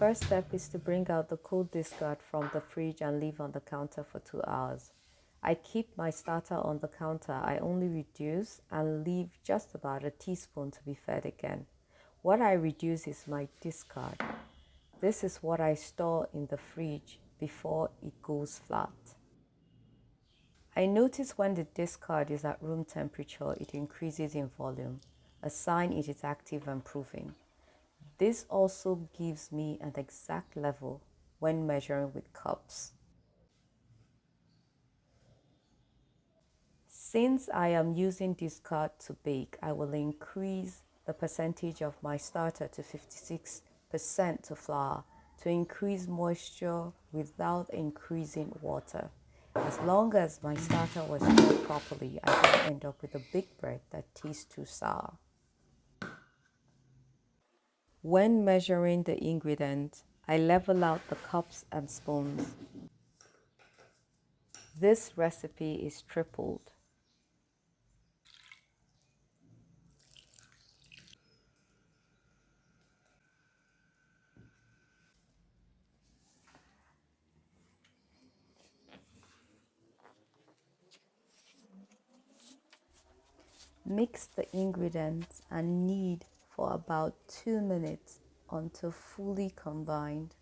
first step is to bring out the cold discard from the fridge and leave on the counter for 2 hours. I keep my starter on the counter. I only reduce and leave just about a teaspoon to be fed again. What I reduce is my discard. This is what I store in the fridge before it goes flat. I notice when the discard is at room temperature, it increases in volume, a sign it is active and proving. This also gives me an exact level when measuring with cups. Since I am using discard to bake, I will increase the percentage of my starter to 56% to flour to increase moisture without increasing water. As long as my starter was stored properly, I don't end up with a big bread that tastes too sour. When measuring the ingredients, I level out the cups and spoons. This recipe is tripled. Mix the ingredients and knead for about 2 minutes until fully combined.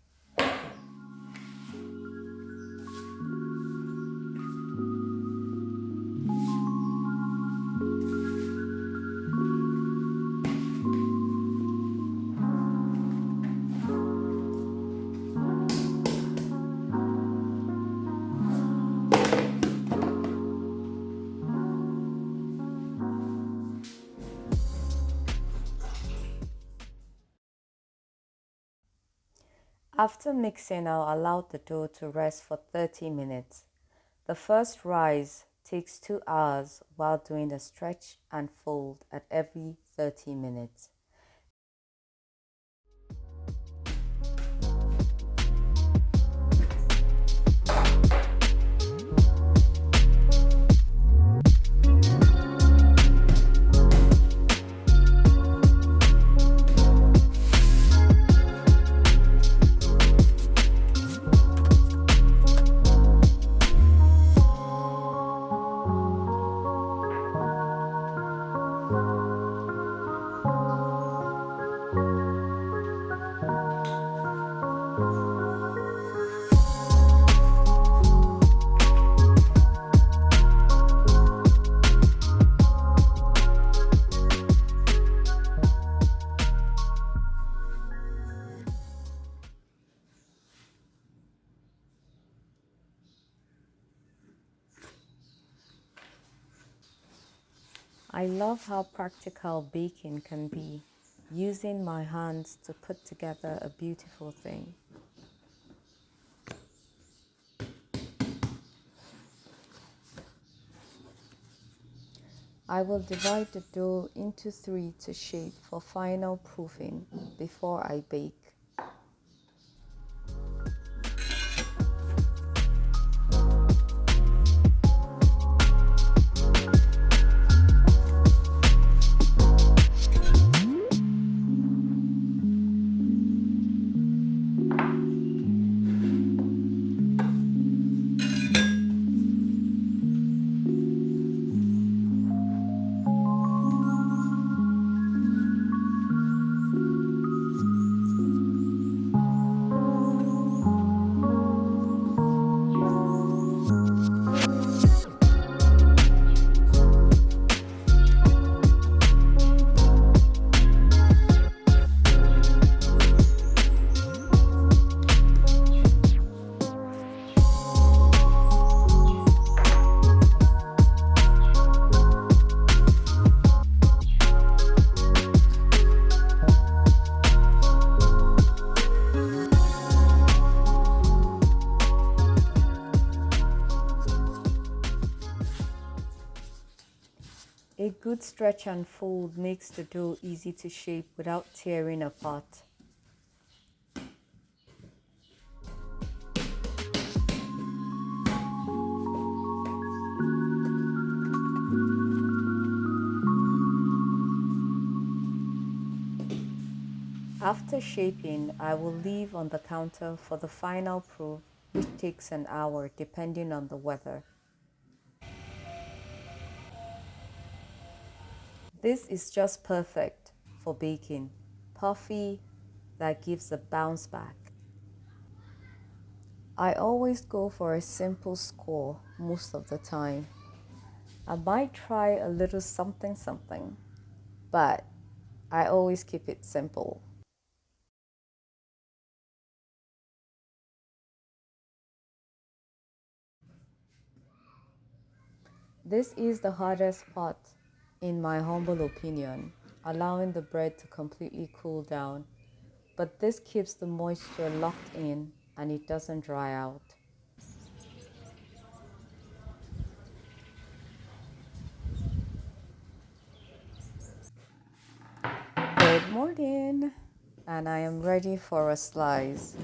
After mixing, I'll allow the dough to rest for 30 minutes. The first rise takes 2 hours while doing a stretch and fold at every 30 minutes. I love how practical baking can be, using my hands to put together a beautiful thing. I will divide the dough into 3 to shape for final proofing before I bake. A good stretch and fold makes the dough easy to shape without tearing apart. After shaping, I will leave on the counter for the final proof, which takes an hour depending on the weather. This is just perfect for baking. Puffy that gives a bounce back. I always go for a simple score most of the time. I might try a little something something, but I always keep it simple. This is the hardest part, in my humble opinion, allowing the bread to completely cool down. But this keeps the moisture locked in and it doesn't dry out. Good morning, and I am ready for a slice.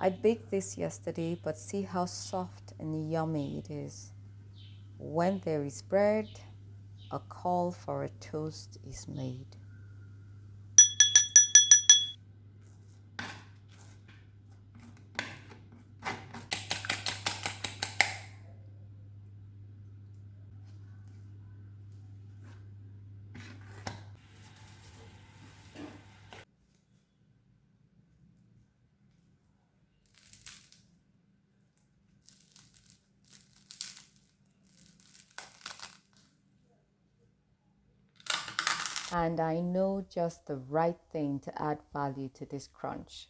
I baked this yesterday, but see how soft and yummy it is. When there is bread, a call for a toast is made. And I know just the right thing to add value to this crunch.